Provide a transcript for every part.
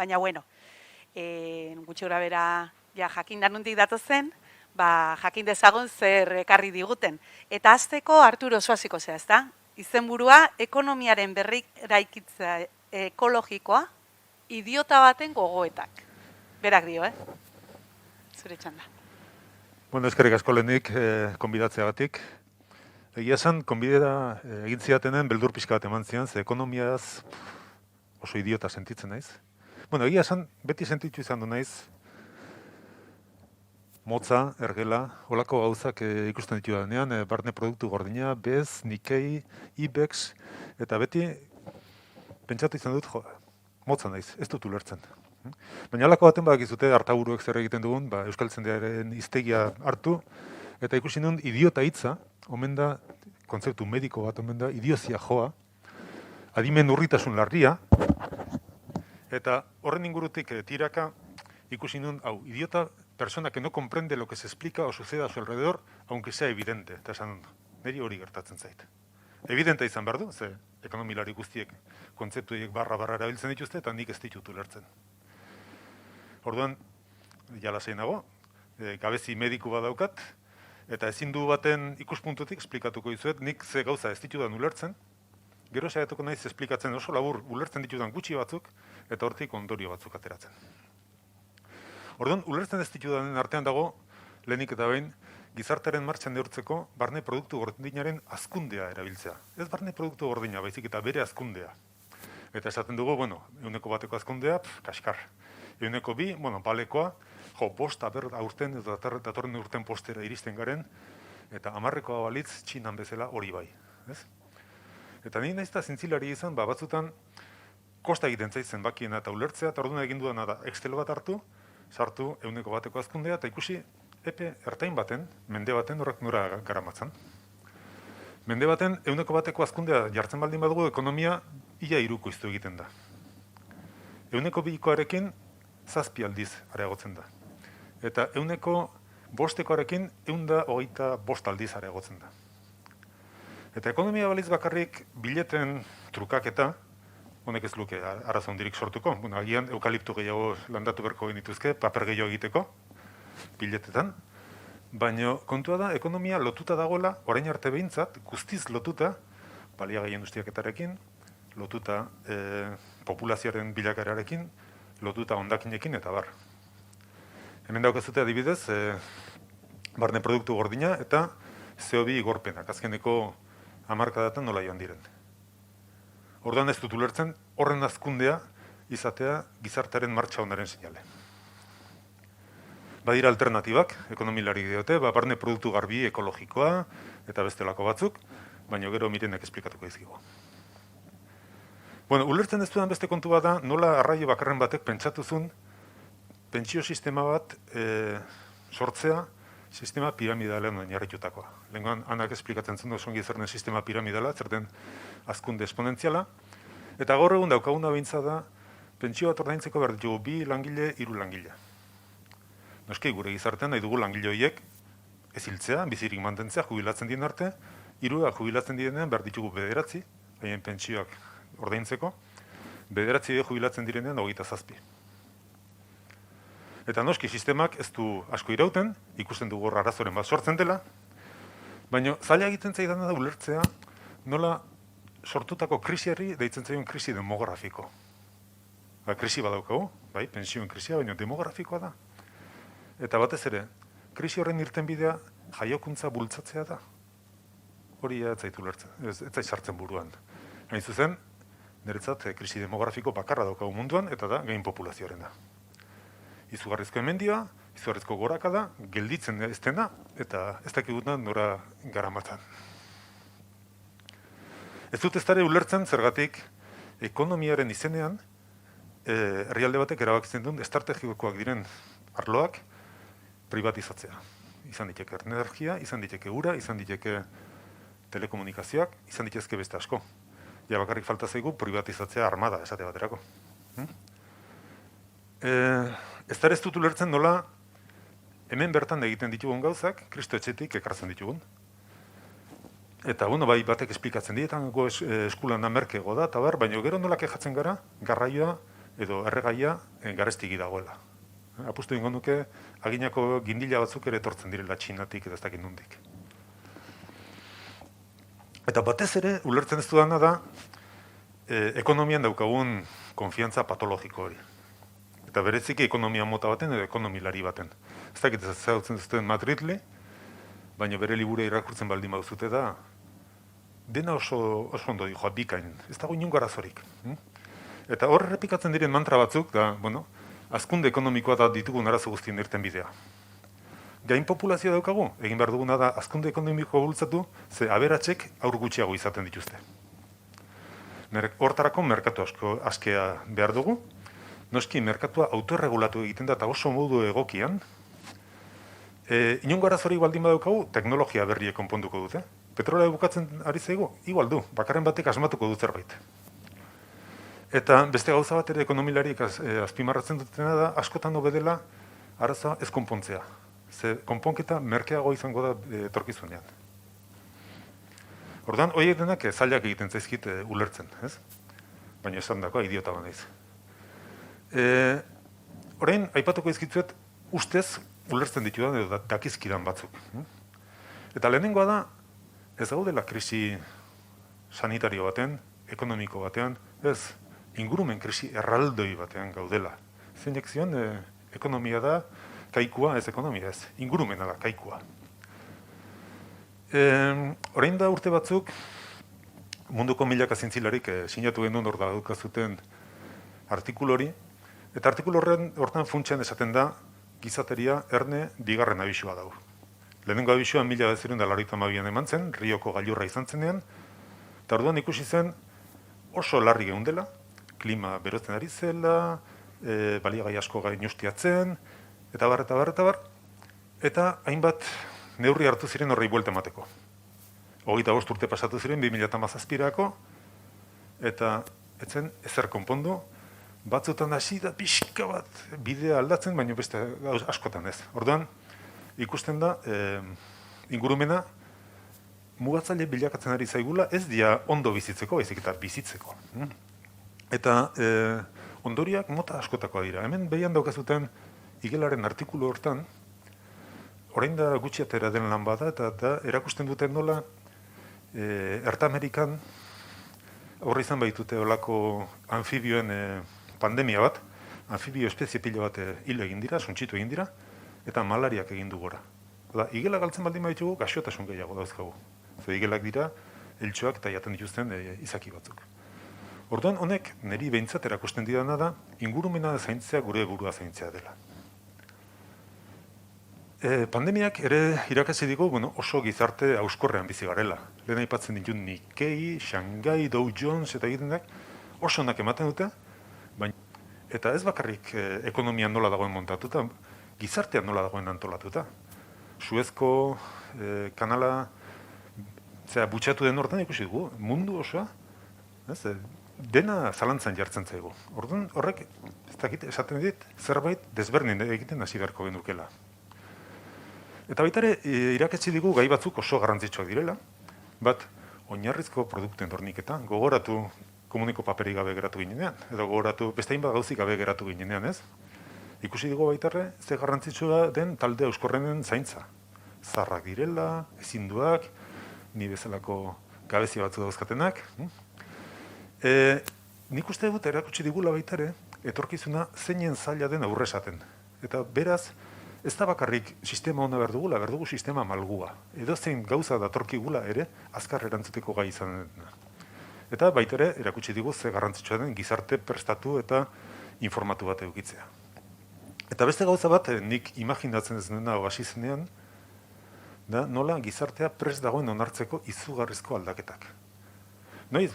Baina, bueno, gutxi gora bera ja jakin danundik datozen, jakin dezagun zer ekarri diguten. Eta hasteko Arturo Soaziko zea, ezta? Izenburua ekonomiaren berreraikitza ekologikoa, idiota baten gogoetak. Berak dio, Zure txanda. Bueno, eskerrik asko lehenik konbidatzeagatik. Egia esan, konbidera egin zidatenen beldur pixka bat eman zian, ze ekonomiaz oso idiota sentitzen naiz. Bueno, egia esan, beti sentitu izan du naiz, motza, ergela, holako gauzak ikusten ditu danean, barne produktu gordina, Bez, Nikkei, Ibex, eta beti pentsatu izan dut, motza naiz, ez dut ulertzen. Baina halako baten badakizute hartaburuek zer egiten dugun, Euskal Zendearen hiztegia hartu, eta ikusi nun idiota hitza, omen da, kontzeptu mediko bat omen da, idiozia joa, adimen urritasun larria, eta horren ingurutik tiraka ikusi nun, idiota, persona que no comprende lo que se explica o sucede a su alrededor, aunque sea evidente, eta esan niri hori gertatzen zait. Evidente izan behar du, ze ekonomilari guztiek kontzeptuiek barra erabiltzen dituzte, eta nik ez ditut ulertzen. Orduan, jala zeinago, gabezi mediku badaukat, eta ezin du baten ikuspuntutik esplikatuko dizuet, nik ze gauza ez ditudan ulertzen, gero saiatuko naiz esplikatzen oso labur ulertzen ditudan gutxi batzuk, eta hortik ondorio batzuk ateratzen. Orduan, ulertzen ez ditudanen artean dago, lehenik eta behin, gizartearen martxan neurtzeko barne produktu gordinaren azkundea erabiltzea. Ez barne produktu gordina, baizik eta bere azkundea. Eta esaten dugu, euneko bateko azkundea, kaskar. Euneko bi, balekoa, bost aurten, datorren urten postera iristen garen, eta 10koa balitz Txinan bezala hori bai. Eta nire naizta zintzilari izan, batzutan kosta egiten zaitzen bakiena eta ulertzea, eta orduan egin dudana da Excel bat hartu, sartu euneko bateko azkundea, eta ikusi epe ertain baten, mende baten horrek nora garamatzan. Mende baten euneko bateko azkundea jartzen baldin badugu ekonomia ia irukoiztu egiten da. Euneko bikoarekin 7 aldiz areagotzen da. Eta euneko bostekoarekin 125 aldiz areagotzen da. Eta ekonomia baliz bakarrik bileten trukaketa, honek ez luke arazo hondirik sortuko, agian eukaliptu gehiago landatu berko genituzke, paper gehiago egiteko, biletetan, baina kontua da, ekonomia lotuta dagoela, orain arte behintzat, guztiz lotuta, baliagaien industriaketarekin, lotuta populazioaren bilakararekin, lotuta hondakinekin eta bar. Hemen daukazute adibidez, barne produktu gordina eta CO2 igorpenak, azkeneko hamarkadatan nola joan diren. Orduan ez dut ulertzen, horren azkundea izatea gizartearen martxa onaren sinale. Badira alternatibak, ekonomilari diote, barne produktu garbi ekologikoa eta bestelako batzuk, baina gero mirenek esplikatuko izkigu. Ulertzen ez dudan beste kontu bat da, nola arraio bakarren batek pentsatuzun pentsio sistema bat sortzea sistema piramidalean oinarritutakoa. Lehenkoan, anak esplikatzen zuen osongi zer den sistema piramidala, zer den hazkunde esponentziala, eta gaur egun daukaguna behintza da, pentsio bat ordaintzeko behar ditugu 2 langile, 3 langile. Noski, gure gizartean nahi dugu langile horiek ez hiltzea, bizirik mantentzea, jubilatzen dien arte, 3 jubilatzen direnean behar ditugu 9, haien pentsioak ordaintzeko, 9 jubilatzen direnean 27. Eta noski, sistemak ez du asko irauten, ikusten dugu arazoren bat sortzen dela, baina zaila egiten zaidana da ulertzea nola sortutako krisiari deitzen zaion krisi demografiko. Krisi badaukagu, bai, pensioen krisia, baina demografikoa da. Eta batez ere, krisi horren irtenbidea jaiokuntza bultzatzea da. Hori ez zaitu ulertzen, ez zait sartzen buruan. Hain zuzen, niretzat krisi demografiko bakarra daukagu munduan, eta da gain populazioaren da. Izugarrizko emendioa, izugarrizko gorakada, gelditzen ez dena, eta ez dakiguna nora garamatzan. Ez dut ez dara ulertzen zergatik ekonomiaren izenean, herrialde batek erabakitzen duen estrategikoak diren arloak privatizatzea. Izan diteke energia, izan diteke ura, izan diteke telekomunikazioak, izan ditezke beste asko. Ja bakarrik falta zaigu privatizatzea armada esate baterako. Ez da ez dut ulertzen nola hemen bertan egiten ditugun gauzak, Kristo etxetik ekartzen ditugun. Eta bai batek esplikatzen dietan, eskulan merkego da, eta baina gero nola kejatzen gara, garraioa edo erregaia garestiki dagoela. Apustu ingo nuke, aginako gindila batzuk ere etortzen direla Txinatik eta ez dakit nondik. Eta batez ere, ulertzen ez dudana da, ekonomian daukagun konfiantza patologiko hori. Eta bereziki ekonomia mota baten edo ekonomilari baten. Ez dakit ez zautzen zuten Madridli, baina bere libure irakurtzen baldin baduzute da, dena oso ondo dijoa, bikain, ez dago inungo arazorik. Eta hor errepikatzen diren mantra batzuk, da, bueno, hazkunde ekonomikoa da ditugun arazo guztien irten bidea. Gain populazioa daukagu, egin behar duguna da hazkunde ekonomikoa bultzatu, ze aberatsek aur gutxiago izaten dituzte. Hortarako merkatu askea behar dugu, noski merkatua autorregulatu egiten da eta oso modu egokian, inongo arazorik baldin badaukagu, teknologia berriek konponduko dute. Petrolea bukatzen ari zaigu, igual du, bakarren batek asmatuko du zerbait. Eta beste gauza bat ere ekonomilariek azpimarratzen dutena da, askotan obedela arazoa ez konpontzea. Ze konponketa merkeago izango da etorkizunean. Orduan, horiek denak zailak egiten zaizkit ulertzen, ez? Baina esan dakoa, idiota banaiz. Orain, aipatuko izkitzuet, ustez ulertzen ditudan edo dakizkidan batzuk. Eta lehenengoa da, ez gaudela krisi sanitario baten, ekonomiko batean, ez, ingurumen krisi erraldoi batean gaudela. Zeinek zion, ekonomia da, kaikua, ez ekonomia ez, ingurumena da, kaikua. Orain da urte batzuk, munduko milaka zientzilarik sinatu genuen hor daukazuten artikulu hori, eta artikulu hortan funtsean esaten da, gizateria erne bigarren abisua dago. Lehenengo abisua 1992an eman zen, Rioko gailurra izan zenean, eta orduan ikusi zen oso larri geundela, klima berotzen ari zela, baliagai asko gainuztiatzen, eta bar, eta hainbat neurri hartu ziren horrei buelta emateko. 25 urte pasatu ziren 2017ako, eta etzen ezer konpondu, batzutan hasi da pixka bat bidea aldatzen, baina beste askotan ez. Orduan, ikusten da, ingurumena mugatzaile bilakatzen ari zaigula, ez dia ondo bizitzeko, baizik eta bizitzeko. Eta ondoriak mota askotakoa dira. Hemen behian daukazuten Igelaren artikulu hortan, orain da gutxi atera den lan bada, eta erakusten duten nola, Erta Amerikan, horre izan baitute olako anfibioen pandemia bat, anfibio espezie pila bat hil egin dira, suntxitu egin dira, eta malariak egin du gora. Igela galtzen baldin baditugu, gaixotasun gehiago dauzkagu. Igelak dira, eltxoak eta jaten dituzten izaki batzuk. Orduan, honek, niri behintzat erakusten didana da, ingurumena zaintzea gure burua zaintzea dela. Pandemiak ere irakatsi digu, oso gizarte hauskorrean bizi garela. Lehen aipatzen ditut Nikkei, Shanghai, Dow Jones eta egitenak oso onak ematen dute, eta ez bakarrik ekonomian nola dagoen montatuta, gizartean nola dagoen antolatuta. Suezko kanala butxatu den hortan ikusi dugu, mundu osoa, dena zalantzan jartzen zaigu. Orduan horrek, ez dakit, esaten dit, zerbait desberdin egiten hasi beharko genukela. Eta baita ere, irakatsi digu gai batzuk oso garrantzitsuak direla, bat, oinarrizko produktuen horniketa, gogoratu komuniko paperik gabe geratu ginenean, edo gogoratu beste hainbat gauzik gabe geratu ginenean, ez? Ikusi digu baitarre, ze garrantzitsua den talde euskorrenen zaintza. Zarrak direla, ezinduak, ni bezalako gabezia batzu dauzkatenak. Nik uste dut erakutsi digula baitare, etorkizuna zeinen zaila den aurre esaten. Eta beraz, ez da bakarrik sistema ona behar dugu sistema malgua. Edo zein gauza datorkigula ere, azkar erantzuteko gai izan dena. Eta baitare, erakutsi digu ze garrantzitsua den gizarte prestatu eta informatu bat edukitzea. Eta beste gauza bat, nik imaginatzen ez dena hasi zenean, da nola gizartea prest dagoen onartzeko izugarrizko aldaketak. Noiz,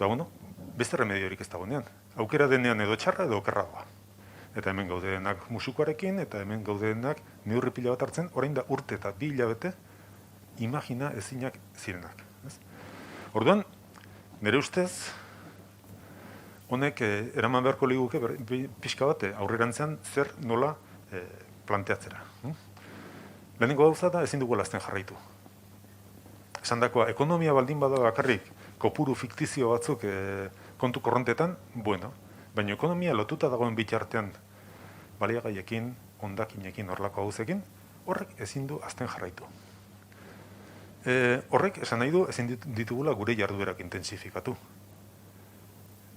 beste remediorik ez dagoenean. Aukera denean edo txarra edo okerragoa. Eta hemen gaudenak musikoarekin, eta hemen gaudenak neurri pila bat hartzen, orain da urte eta 2 hilabete imagina ezinak zirenak. Orduan, nire ustez, honek eraman beharko liguke pixka bat aurrerantzean zer nola planteatzera. Lehenengo gauza da ezin dugu lasten jarraitu. Esan dakoa, ekonomia baldin bada bakarrik kopuru fiktizio batzuk kontu korrontetan, Baina ekonomia lotuta dagoen bitartean baliagaiekin, hondakinekin, horlako gauzekin, horrek ezin du azten jarraitu. Horrek esan nahi du ezin ditugula gure jarduerak intensifikatu.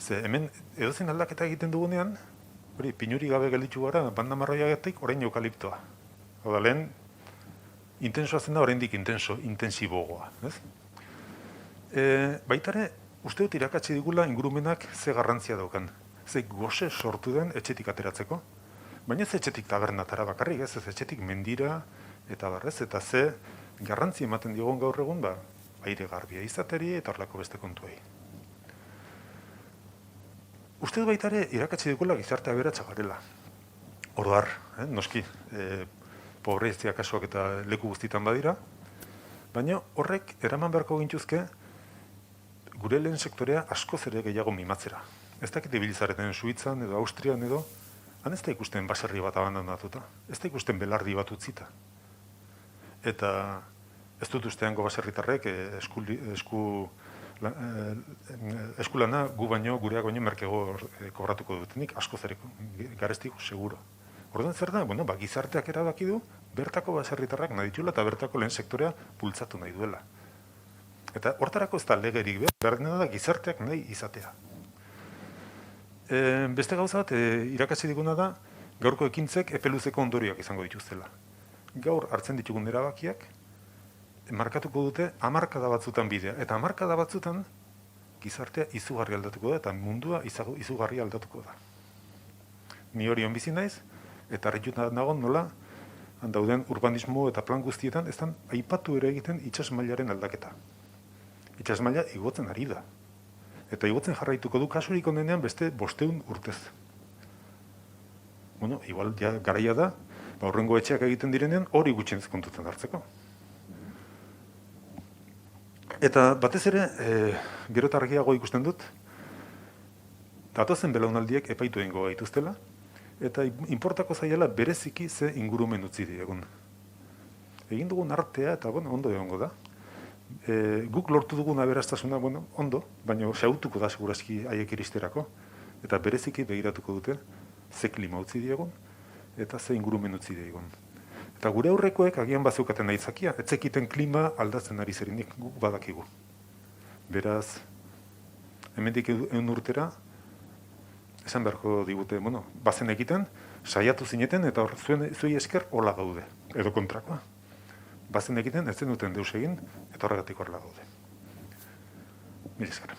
Ze hemen edozein aldaketa egiten dugunean, hori pinuri gabe gelditu gara, banda marroiagatik orain eukaliptoa. Hau da, lehen intensoa zen da oraindik intensibogoa, ez? Baitare, uste dut irakatsi digula ingurumenak ze garrantzia daukan. Ze goze sortu den etxetik ateratzeko. Baina ez etxetik tabernatara bakarrik, ez etxetik mendira eta barrez, eta ze garrantzi ematen diogun gaur egun, aire garbia izateri eta horlako beste kontuei. Uste dut baitare irakatsi digula gizarte aberatsa garela. Oroar, noski, pobrezia kasuak eta leku guztitan badira, baina horrek eraman beharko gintuzke gure lehen sektorea askoz ere gehiago mimatzera. Ez dakit ibilizareten Suitzan edo Austrian edo, han ez da ikusten baserri bat abandonatuta, ez da ikusten belardi bat utzita. Eta ez dut usteango baserritarrek eskulana gu baino, gureak baino merkego kobratuko dutenik, askoz ere garestiku seguro. Orduan zer da, gizarteak erabaki du, bertako baserritarrak nahi ditula eta bertako lehen sektorea bultzatu nahi duela. Eta hortarako ez da legerik behar da gizarteak nahi izatea. Beste gauza bat, irakatsi diguna da, gaurko ekintzek epeluzeko ondorioak izango dituztela. Gaur hartzen ditugun erabakiak, markatuko dute hamarkada batzutan bidea. Eta hamarkada batzutan, gizartea izugarri aldatuko da, eta mundua izugarri aldatuko da. Ni hori bizi naiz, eta harrituta nago nola, dauden urbanismo eta plan guztietan, ez dan aipatu ere egiten itsas mailaren aldaketa. Itsas maila igotzen ari da. Eta igotzen jarraituko du kasurik onenean beste 500 urtez. Igual garaia da, aurrengo etxeak egiten direnean hori gutxienez kontutzen hartzeko. Eta batez ere, gero eta argiago ikusten dut, datozen belaunaldiek epaitu egingo gaituztela, eta inportako zaiela bereziki ze ingurumen utzi diegun. Egin dugun artea eta ondo egongo da. Guk lortu dugun aberastasuna, ondo, baina xautuko da segurazki haiek iristerako, eta bereziki begiratuko dute ze klima utzi diegun, eta ze ingurumen utzi diegun. Eta gure aurrekoek agian bazeukaten aitzakia, etzekiten klima aldatzen ari zerinik guk badakigu. Beraz, hemendik 100 urtera, esan beharko digute, bazen egiten, saiatu zineten eta zuei esker hola gaude, edo kontrakoa. Bazen egiten, ez zen duten deus egin, eta horregatik horrela gaude. Mila esker.